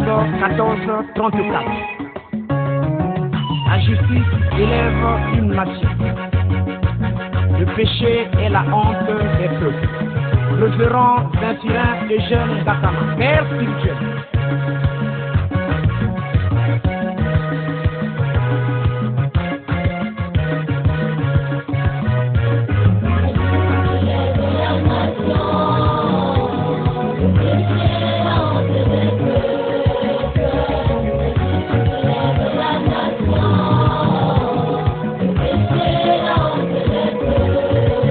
1434. La justice élève une nation. Le péché est la honte des peuples. Révérend Saint-Cyrin et jeune Dakama, père spirituel.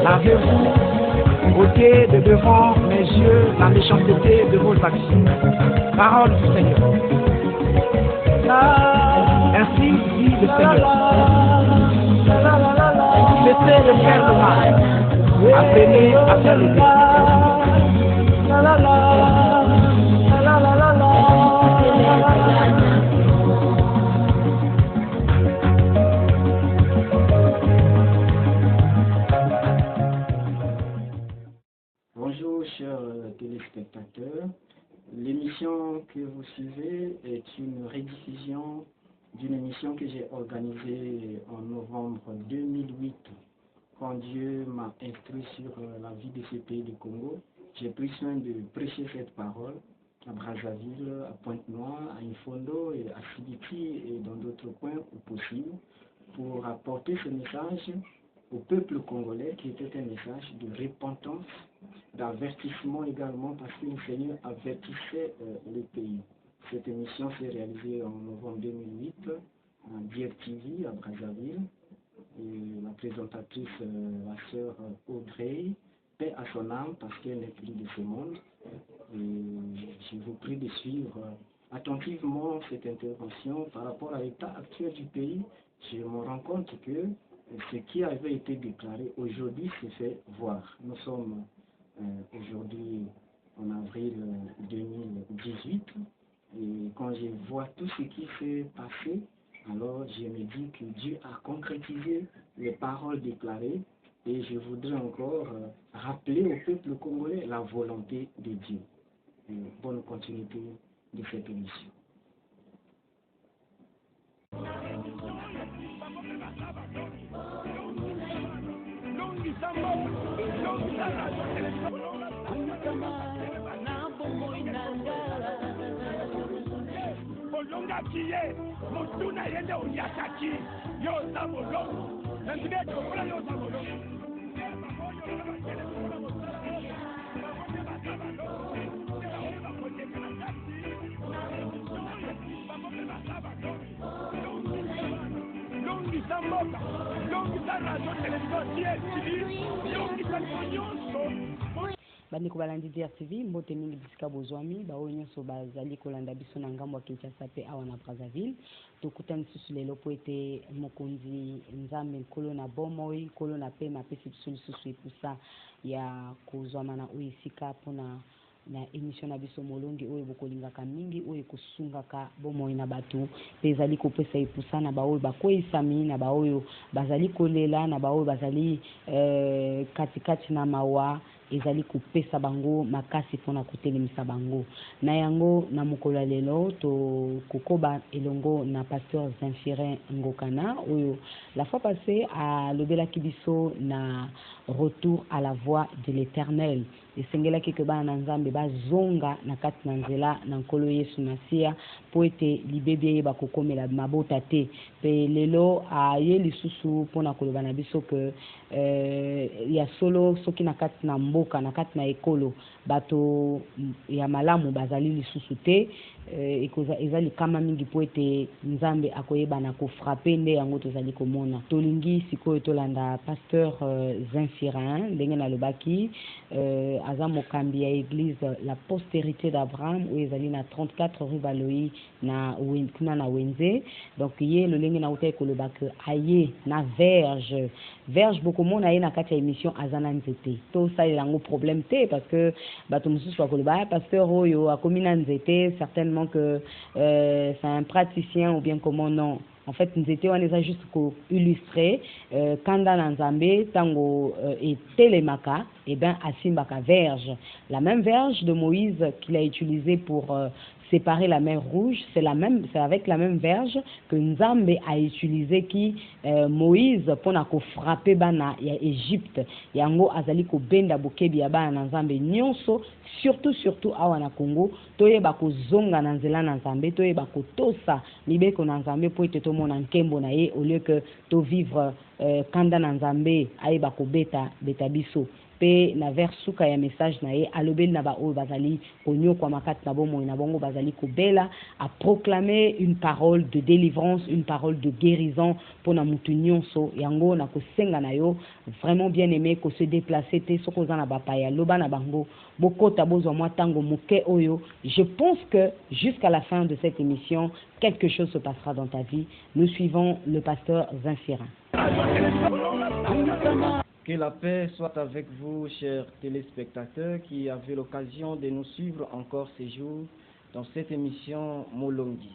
Lavez-vous, ôtez de devant mes yeux la méchanceté de vos actions. Parole du Seigneur. Ainsi dit le Seigneur. Cessez de faire le mal. Apprenez à faire le bien. Bonjour chers téléspectateurs, l'émission que vous suivez est une rediffusion d'une émission que j'ai organisée en novembre 2008 quand Dieu m'a instruit sur la vie de ce pays du Congo. J'ai pris soin de prêcher cette parole à Brazzaville, à Pointe-Noire, à Infondo et à Sibiti et dans d'autres coins où possible pour apporter ce message au peuple congolais qui était un message de repentance, d'avertissement également parce que le Seigneur avertissait le pays. Cette émission s'est réalisée en novembre 2008 en DIRTV à Brazzaville. Et la présentatrice, la sœur Audrey, paix à son âme parce qu'elle n'est plus de ce monde. Et je vous prie de suivre attentivement cette intervention par rapport à l'état actuel du pays. Je me rends compte que ce qui avait été déclaré aujourd'hui se fait voir. Nous sommes aujourd'hui en avril 2018 et quand je vois tout ce qui s'est passé, alors je me dis que Dieu a concrétisé les paroles déclarées et je voudrais encore rappeler au peuple congolais la volonté de Dieu. Et bonne continuité de cette émission. Olonga kiye mutuna yende uyakaki yoza bolongo nangide tokola yoza bolongo longisa mboka longisa radio television tv longisa nyonso bandeko balandi DRTV mbote mingi bisika bozwami baoyo nyonso bazali kolanda biso na ngambo ya Kinshasa pe awa na Brazzaville tokutani susu lelo po ete mokonzi nzambe nkolo na bomoi nkolo na pema apesi biso lisusu epusa ya kozwama na oyo esika mpona na émission na biso molongi oyo bokolingaka mingi oyo ekosungaka bomoi na bato mpe ezali kopesa epusa na baoyo bakweyisami na baoyo bazali kolela na baoyo bazali katikati na mawa ezali kopesa bango makasi mpona kotelemisa bango na yango na mokolo ya lelo tokokoba elongo na pasteur Zinfirin Ngokana oyo la fois passée alobelaki biso na retour à la voie de l'éternel esengelaki ke bana na nzambe bazonga na kati na nzela na nkolo Yesu Masiya po ete libebi eyeba kokomela mabota te pe lelo aye lisusu mpona koloba na biso ke ya solo soki na kati na mboka na kati na ekolo bato ya malamu bazali lisusu te ezali kama mingi po ete nzambe akoyeba na kofrape nde yango tozali komona tolingi sikoyo tolanda pasteur Zinfirin ndenge nalobaki aza mokambi ya église la postérité d'Abraham oyo ezali na 34 rue Baloyi na kuna na Wenze donc ye lolenge na uta ekoloba ke aye na verge bokomona ye na kati ya émission aza na nzete tosalela yango problème te parce que bato mosusu bakoloba pasteur oyo akomi na nzete certainement que c'est un praticien ou bien comment non. En fait, nous étions juste pour illustrer kanda na nzambe tango et telemaka et ben asimbaka verge, la même verge de Moïse qu'il a utilisé pour séparer la mer Rouge, c'est avec la même verge que Nzambe a utilisé qui Moïse pour frapper bana ya Égypte. Yango azali ko benda bokebi ya bana Nzambe nyonso, surtout awa na Congo, toyeba ko zonga na nzela na Nzambe, toyeba ko tosa libeko na Nzambe po ete tomona nkembo na ye au lieu que to vivre kanda na Nzambe ayeba ko beta biso. Pe na vers suka ya message na ye alobeli na ba oyo bazali konyo kwa makati na bomo na bongo bazali kobela a proclamer une parole de délivrance, une parole de guérison pour na mutu nyonso yango na kosenga na yo vraiment bien aimé ko se déplacer te soko za na bapaya loba na bango bokota bozwa mwa tango muke oyo. Je pense que jusqu'à la fin de cette émission quelque chose se passera dans ta vie. Nous suivons le pasteur Zinfira. Que la paix soit avec vous, chers téléspectateurs, qui avez l'occasion de nous suivre encore ces jours dans cette émission Molongi.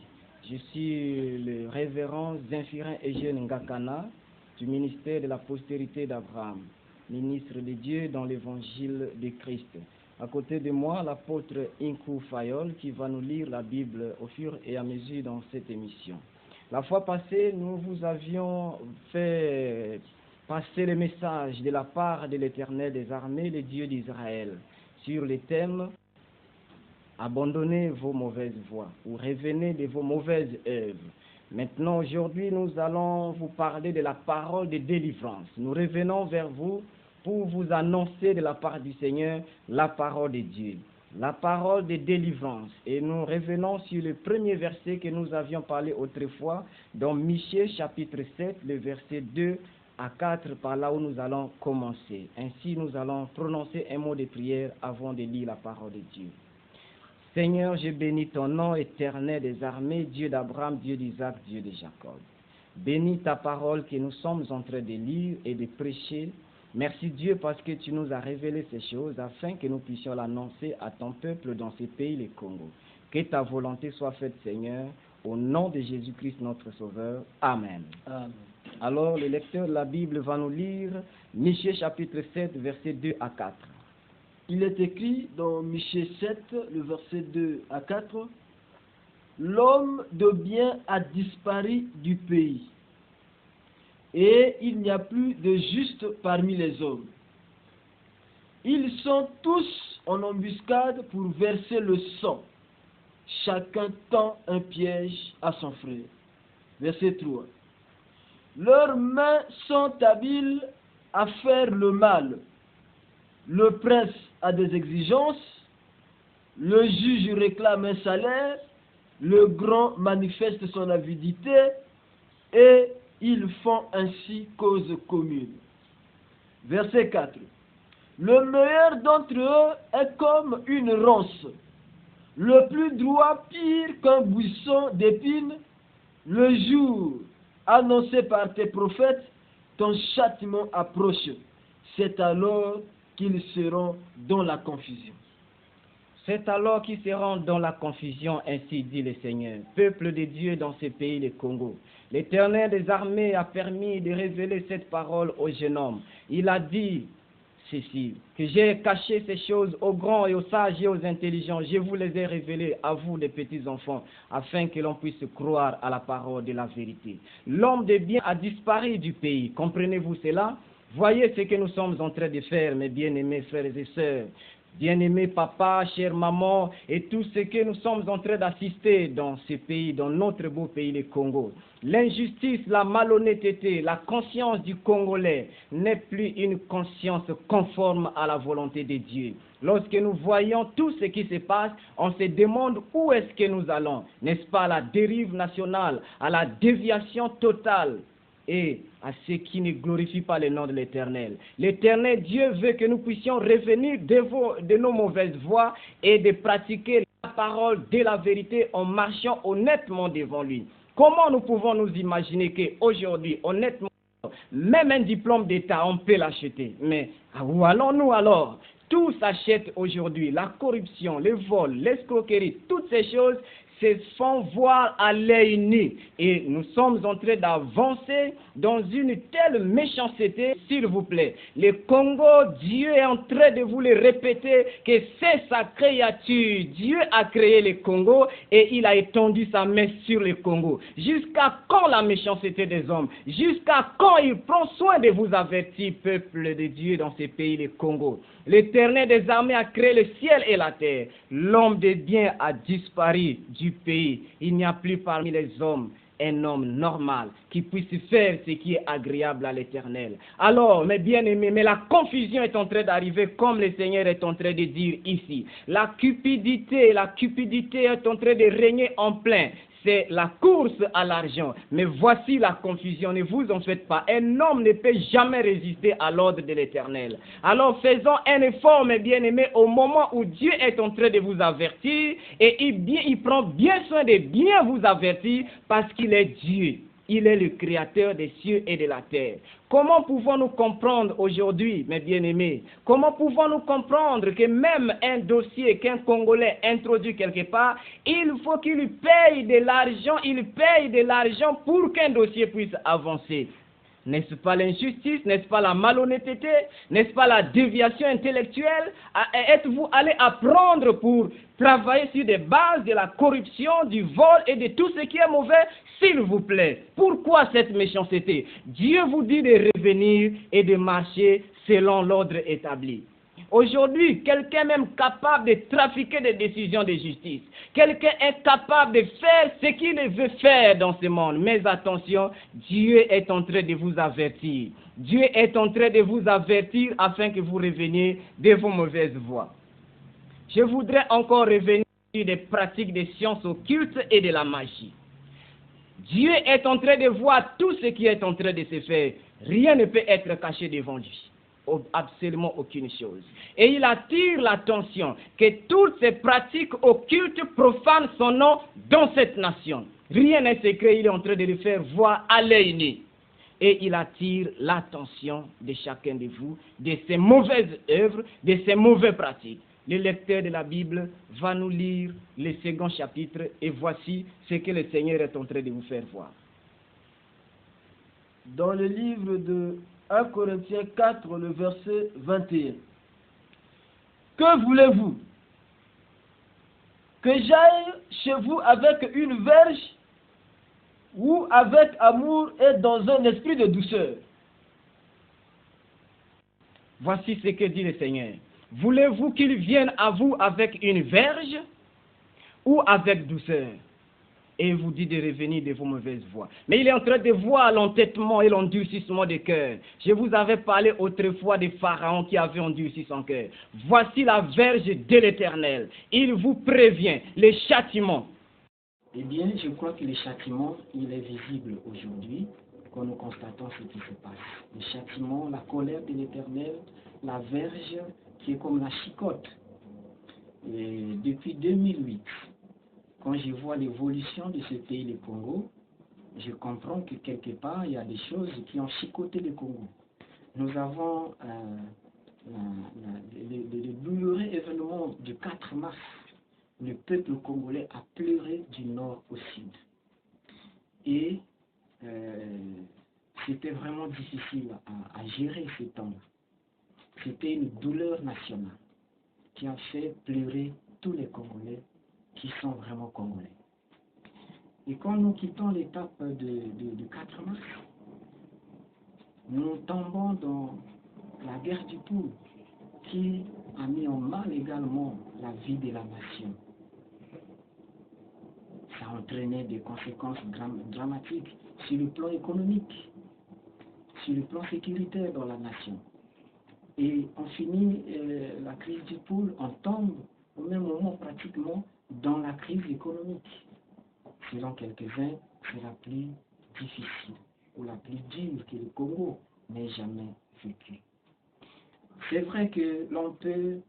Je suis le révérend Zinfira Eugène Ngakana du ministère de la postérité d'Abraham, ministre de Dieu dans l'évangile de Christ. À côté de moi, l'apôtre Inkou Fayol qui va nous lire la Bible au fur et à mesure dans cette émission. La fois passée, nous vous avions fait passer le message de la part de l'Éternel des armées, le Dieu d'Israël, sur le thème « Abandonnez vos mauvaises voies » ou « Revenez de vos mauvaises œuvres ». Maintenant, aujourd'hui, nous allons vous parler de la parole de délivrance. Nous revenons vers vous pour vous annoncer de la part du Seigneur la parole de Dieu, la parole de délivrance. Et nous revenons sur le premier verset que nous avions parlé autrefois, dans Michée chapitre 7, le verset 2 à 4, par là où nous allons commencer. Ainsi, nous allons prononcer un mot de prière avant de lire la parole de Dieu. Seigneur, je bénis ton nom éternel des armées, Dieu d'Abraham, Dieu d'Isaac, Dieu de Jacob. Bénis ta parole que nous sommes en train de lire et de prêcher. Merci Dieu parce que tu nous as révélé ces choses afin que nous puissions l'annoncer à ton peuple dans ce pays, le Congo. Que ta volonté soit faite, Seigneur, au nom de Jésus-Christ notre Sauveur. Amen. Amen. Alors, le lecteur de la Bible va nous lire Michée chapitre 7, versets 2 à 4. Il est écrit dans Michée 7, le verset 2 à 4, « L'homme de bien a disparu du pays, et il n'y a plus de juste parmi les hommes. Ils sont tous en embuscade pour verser le sang. Chacun tend un piège à son frère. » Verset 3. Leurs mains sont habiles à faire le mal. Le prince a des exigences, le juge réclame un salaire, le grand manifeste son avidité, et ils font ainsi cause commune. Verset 4. Le meilleur d'entre eux est comme une ronce, le plus droit pire qu'un buisson d'épines. Le jour annoncé par tes prophètes, ton châtiment approche. C'est alors qu'ils seront dans la confusion. C'est alors qu'ils seront dans la confusion, ainsi dit le Seigneur, peuple de Dieu dans ce pays, le Congo. L'Éternel des armées a permis de révéler cette parole au jeune homme. Il a dit ceci, que j'ai caché ces choses aux grands et aux sages et aux intelligents. Je vous les ai révélées à vous, les petits enfants, afin que l'on puisse croire à la parole de la vérité. L'homme de bien a disparu du pays. Comprenez-vous cela? Voyez ce que nous sommes en train de faire, mes bien-aimés frères et sœurs. Bien-aimé papa, chère maman, et tout ce que nous sommes en train d'assister dans ce pays, dans notre beau pays, le Congo. L'injustice, la malhonnêteté, la conscience du Congolais n'est plus une conscience conforme à la volonté de Dieu. Lorsque nous voyons tout ce qui se passe, on se demande où est-ce que nous allons. N'est-ce pas à la dérive nationale, à la déviation totale et à ceux qui ne glorifient pas le nom de l'Éternel. L'Éternel Dieu veut que nous puissions revenir de nos mauvaises voies et de pratiquer la parole de la vérité en marchant honnêtement devant lui. Comment nous pouvons nous imaginer qu'aujourd'hui, honnêtement, même un diplôme d'État, on peut l'acheter. Mais où allons-nous alors? Tout s'achète aujourd'hui. La corruption, le vol, l'escroquerie, toutes ces choses, se font voir à l'œil nu. Et nous sommes en train d'avancer dans une telle méchanceté, s'il vous plaît. Le Congo, Dieu est en train de vous le répéter que c'est sa créature. Dieu a créé le Congo et il a étendu sa main sur le Congo. Jusqu'à quand la méchanceté des hommes? Jusqu'à quand il prend soin de vous avertir, peuple de Dieu, dans ces pays, le Congo? L'Éternel des armées a créé le ciel et la terre. L'homme de bien a disparu du pays. Il n'y a plus parmi les hommes un homme normal qui puisse faire ce qui est agréable à l'Éternel. Alors, mes bien-aimés, mais la confusion est en train d'arriver, comme le Seigneur est en train de dire ici. La cupidité est en train de régner en plein. C'est la course à l'argent. Mais voici la confusion, ne vous en faites pas. Un homme ne peut jamais résister à l'ordre de l'Éternel. Alors faisons un effort, mes bien-aimés, au moment où Dieu est en train de vous avertir, et il prend bien soin de bien vous avertir, parce qu'il est Dieu. Il est le créateur des cieux et de la terre. Comment pouvons-nous comprendre aujourd'hui, mes bien-aimés? Comment pouvons-nous comprendre que même un dossier qu'un Congolais introduit quelque part, il faut qu'il paye de l'argent pour qu'un dossier puisse avancer? N'est-ce pas l'injustice? N'est-ce pas la malhonnêteté? N'est-ce pas la déviation intellectuelle? Êtes-vous allé apprendre pour travailler sur des bases de la corruption, du vol et de tout ce qui est mauvais? S'il vous plaît, pourquoi cette méchanceté? Dieu vous dit de revenir et de marcher selon l'ordre établi. Aujourd'hui, quelqu'un est même capable de trafiquer des décisions de justice. Quelqu'un est capable de faire ce qu'il veut faire dans ce monde. Mais attention, Dieu est en train de vous avertir. Dieu est en train de vous avertir afin que vous reveniez de vos mauvaises voies. Je voudrais encore revenir sur des pratiques des sciences occultes et de la magie. Dieu est en train de voir tout ce qui est en train de se faire. Rien ne peut être caché devant lui. Absolument aucune chose. Et il attire l'attention que toutes ces pratiques occultes profanent son nom dans cette nation. Rien n'est secret, il est en train de le faire voir à l'œil nu. Et il attire l'attention de chacun de vous, de ces mauvaises œuvres, de ces mauvaises pratiques. Le lecteur de la Bible va nous lire le second chapitre et voici ce que le Seigneur est en train de vous faire voir. Dans le livre de 1 Corinthiens 4, le verset 21. Que voulez-vous? Que j'aille chez vous avec une verge ou avec amour et dans un esprit de douceur? Voici ce que dit le Seigneur. Voulez-vous qu'il vienne à vous avec une verge ou avec douceur? Et il vous dit de revenir de vos mauvaises voies. Mais il est en train de voir l'entêtement et l'endurcissement des cœurs. Je vous avais parlé autrefois des pharaons qui avaient endurci son cœur. Voici la verge de l'Éternel. Il vous prévient, les châtiments. Eh bien, je crois que le châtiment, il est visible aujourd'hui quand nous constatons ce qui se passe. Le châtiment, la colère de l'Éternel, la verge qui est comme la chicotte. Et depuis 2008, quand je vois l'évolution de ce pays, le Congo, je comprends que quelque part, il y a des choses qui ont chicoté le Congo. Nous avons le douloureux événement du 4 mars. Le peuple congolais a pleuré du nord au sud. Et c'était vraiment difficile à gérer ce temps-là. C'était une douleur nationale qui a fait pleurer tous les Congolais qui sont vraiment congolais. Et quand nous quittons l'étape du 4 mars, nous tombons dans la guerre du Poul qui a mis en mal également la vie de la nation. Ça a entraîné des conséquences dramatiques sur le plan économique, sur le plan sécuritaire dans la nation. Et on finit la crise du Poul, on tombe au même moment pratiquement dans la crise économique. Selon quelques-uns, c'est la plus difficile ou la plus dure que le Congo n'ait jamais vécue. C'est vrai que l'on peut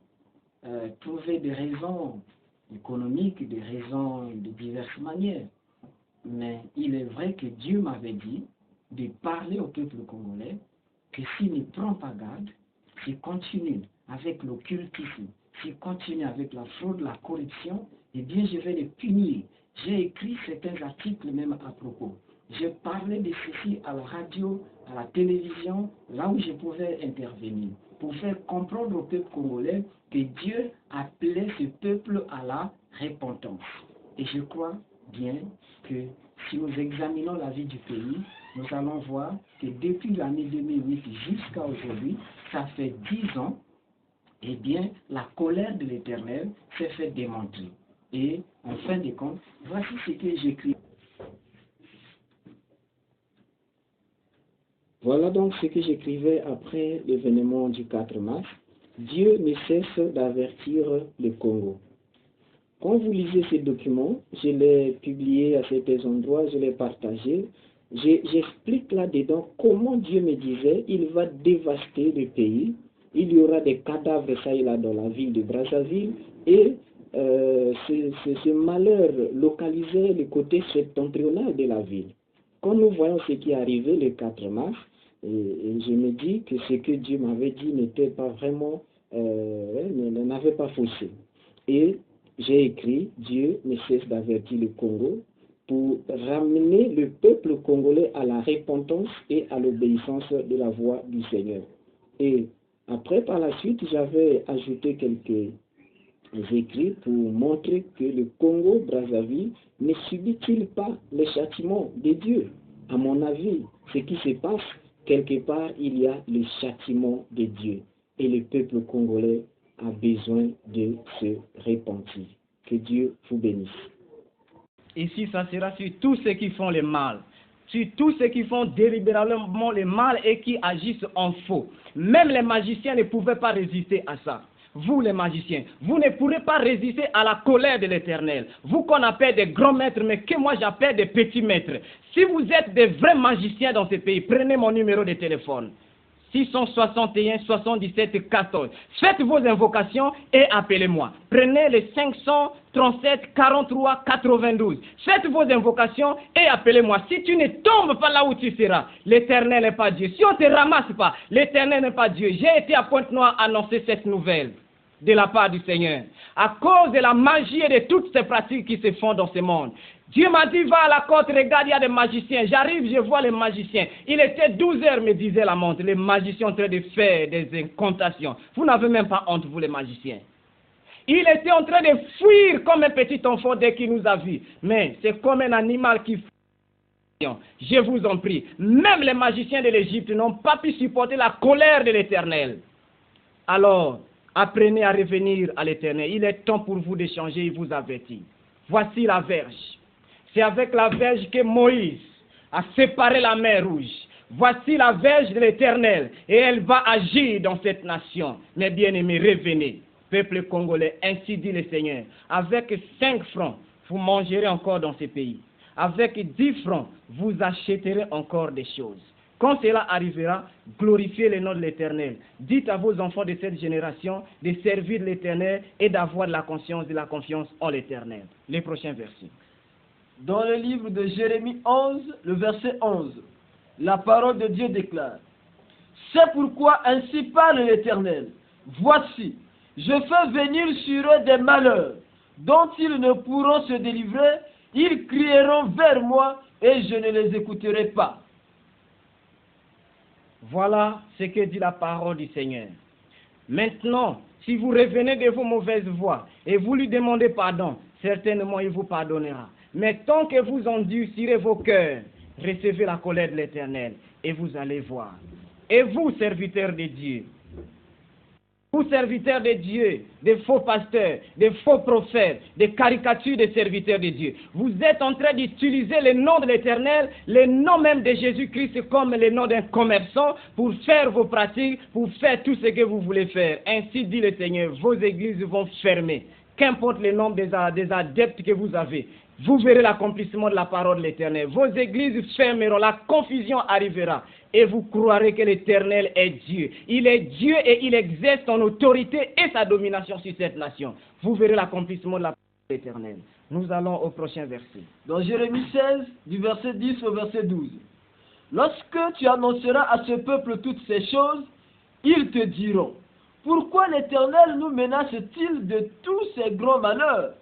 trouver des raisons économiques, des raisons de diverses manières, mais il est vrai que Dieu m'avait dit de parler au peuple congolais que s'il ne prend pas garde, s'il continue avec l'occultisme, s'il continue avec la fraude, la corruption, eh bien je vais les punir. J'ai écrit certains articles même à propos. Je parlais de ceci à la radio, à la télévision, là où je pouvais intervenir, pour faire comprendre au peuple congolais que Dieu appelait ce peuple à la repentance. Et je crois bien que si nous examinons la vie du pays, nous allons voir que depuis l'année 2008 jusqu'à aujourd'hui, ça fait 10 ans, eh bien, la colère de l'Éternel s'est fait démontrer. Et en fin de compte, voici ce que j'écris. Voilà donc ce que j'écrivais après l'événement du 4 mars. Dieu ne cesse d'avertir le Congo. Quand vous lisez ces documents, je l'ai publié à certains endroits, je l'ai partagé. J'explique là-dedans comment Dieu me disait, il va dévaster le pays. Il y aura des cadavres ça et là dans la ville de Brazzaville. Et ce malheur localisait le côté septentrional de la ville. Quand nous voyons ce qui est arrivé le 4 mars, et je me dis que ce que Dieu m'avait dit n'était pas vraiment, n'avait pas faussé. Et j'ai écrit, Dieu ne cesse d'avertir le Congo pour ramener le peuple congolais à la repentance et à l'obéissance de la voix du Seigneur. Et après, par la suite, j'avais ajouté quelques écrits pour montrer que le Congo-Brazzaville ne subit-il pas les châtiments de Dieu. À mon avis, ce qui se passe, quelque part, il y a le châtiment de Dieu. Et le peuple congolais a besoin de se repentir. Que Dieu vous bénisse. Ici, ça sera sur tous ceux qui font le mal, sur tous ceux qui font délibérément le mal et qui agissent en faux. Même les magiciens ne pouvaient pas résister à ça. Vous les magiciens, vous ne pourrez pas résister à la colère de l'Éternel. Vous qu'on appelle des grands maîtres, mais que moi j'appelle des petits maîtres. Si vous êtes des vrais magiciens dans ce pays, prenez mon numéro de téléphone. 661 77 14. Faites vos invocations et appelez-moi. Prenez le 537 43 92. Faites vos invocations et appelez-moi. Si tu ne tombes pas là où tu seras, l'Éternel n'est pas Dieu. Si on ne te ramasse pas, l'Éternel n'est pas Dieu. J'ai été à Pointe-Noire annoncer cette nouvelle de la part du Seigneur. À cause de la magie et de toutes ces pratiques qui se font dans ce monde. Dieu m'a dit, va à la côte, regarde, il y a des magiciens. J'arrive, je vois les magiciens. Il était 12 heures, me disait la montre. Les magiciens en train de faire des incantations. Vous n'avez même pas honte, vous les magiciens. Il était en train de fuir comme un petit enfant dès qu'il nous a vus. Mais c'est comme un animal qui fuit. Je vous en prie. Même les magiciens de l'Égypte n'ont pas pu supporter la colère de l'Éternel. Alors, apprenez à revenir à l'Éternel. Il est temps pour vous de changer, il vous avertit. Voici la verge. C'est avec la verge que Moïse a séparé la mer Rouge. Voici la verge de l'Éternel et elle va agir dans cette nation. Mes bien-aimés, revenez, peuple congolais, ainsi dit le Seigneur. Avec 5 francs, vous mangerez encore dans ce pays. Avec 10 francs, vous achèterez encore des choses. Quand cela arrivera, glorifiez le nom de l'Éternel. Dites à vos enfants de cette génération de servir l'Éternel et d'avoir de la conscience et de la confiance en l'Éternel. Les prochains versets. Dans le livre de Jérémie 11, le verset 11, la parole de Dieu déclare: c'est pourquoi ainsi parle l'Éternel. Voici, je fais venir sur eux des malheurs dont ils ne pourront se délivrer. Ils crieront vers moi et je ne les écouterai pas. Voilà ce que dit la parole du Seigneur. Maintenant, si vous revenez de vos mauvaises voies et vous lui demandez pardon, certainement il vous pardonnera. Mais tant que vous endurcirez vos cœurs, recevez la colère de l'Éternel et vous allez voir. Et vous, serviteurs de Dieu, vous, serviteurs de Dieu, des faux pasteurs, des faux prophètes, des caricatures de serviteurs de Dieu, vous êtes en train d'utiliser le nom de l'Éternel, le nom même de Jésus-Christ comme le nom d'un commerçant pour faire vos pratiques, pour faire tout ce que vous voulez faire. Ainsi dit le Seigneur, vos églises vont fermer. Qu'importe le nombre des adeptes que vous avez, vous verrez l'accomplissement de la parole de l'Éternel. Vos églises fermeront, la confusion arrivera. Et vous croirez que l'Éternel est Dieu. Il est Dieu et il exerce son autorité et sa domination sur cette nation. Vous verrez l'accomplissement de la parole de l'Éternel. Nous allons au prochain verset. Dans Jérémie 16, du verset 10 au verset 12. Lorsque tu annonceras à ce peuple toutes ces choses, ils te diront: pourquoi l'Éternel nous menace-t-il de tous ces grands malheurs?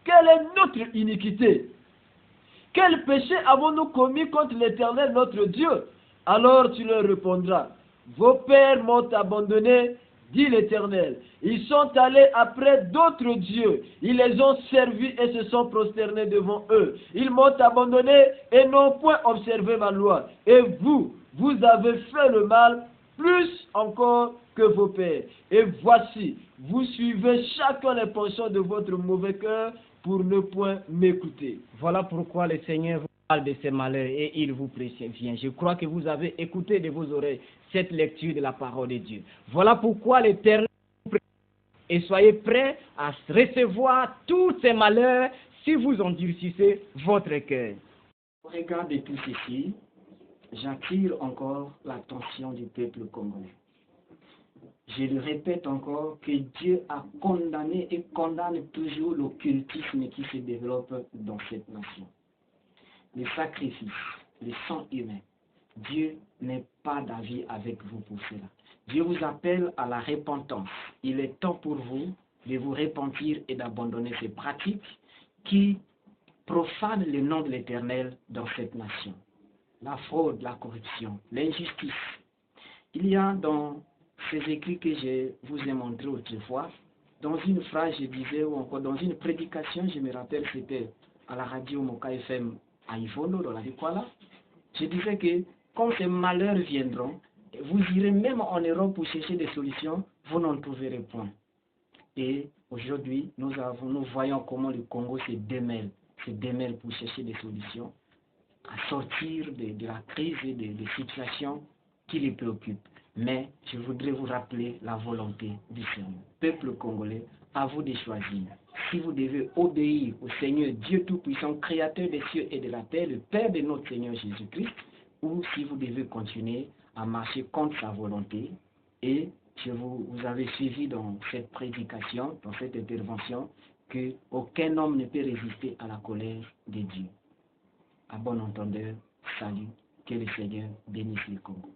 Quelle est notre iniquité? quel péché avons-nous commis contre l'Éternel notre Dieu? Alors tu leur répondras, vos pères m'ont abandonné, dit l'Éternel. Ils sont allés après d'autres dieux. Ils les ont servis et se sont prosternés devant eux. Ils m'ont abandonné et n'ont point observé ma loi. Et vous avez fait le mal plus encore que vos pères. Et voici, vous suivez chacun les penchants de votre mauvais cœur pour ne point m'écouter. Voilà pourquoi le Seigneur vous parle de ces malheurs et il vous prévient. Je crois que vous avez écouté de vos oreilles cette lecture de la parole de Dieu. Voilà pourquoi l'Éternel vous prévient. Et soyez prêts à recevoir tous ces malheurs si vous endurcissez votre cœur. Au regard de tout ceci, j'attire encore l'attention du peuple congolais. Je le répète encore que Dieu a condamné et condamne toujours l'occultisme qui se développe dans cette nation. Les sacrifices, le sang humain. Dieu n'est pas d'avis avec vous pour cela. Dieu vous appelle à la repentance. Il est temps pour vous de vous repentir et d'abandonner ces pratiques qui profanent le nom de l'Éternel dans cette nation. La fraude, la corruption, l'injustice. Il y a dans ces écrits que je vous ai montrés autrefois, dans une phrase je disais, ou encore dans une prédication, je me rappelle, c'était à la radio Moka FM à Ivondo, dans la Rikwala, je disais que quand ces malheurs viendront, vous irez même en Europe pour chercher des solutions, vous n'en trouverez point. Et aujourd'hui, nous voyons comment le Congo se démêle pour chercher des solutions, à sortir de la crise et des situations qui les préoccupent. Mais je voudrais vous rappeler la volonté du Seigneur. Peuple congolais, à vous de choisir. Si vous devez obéir au Seigneur Dieu Tout-Puissant, Créateur des cieux et de la terre, le Père de notre Seigneur Jésus-Christ, ou si vous devez continuer à marcher contre sa volonté. Et vous avez suivi dans cette prédication, dans cette intervention, qu'aucun homme ne peut résister à la colère de Dieu. À bon entendeur, salut, que le Seigneur bénisse le Congo.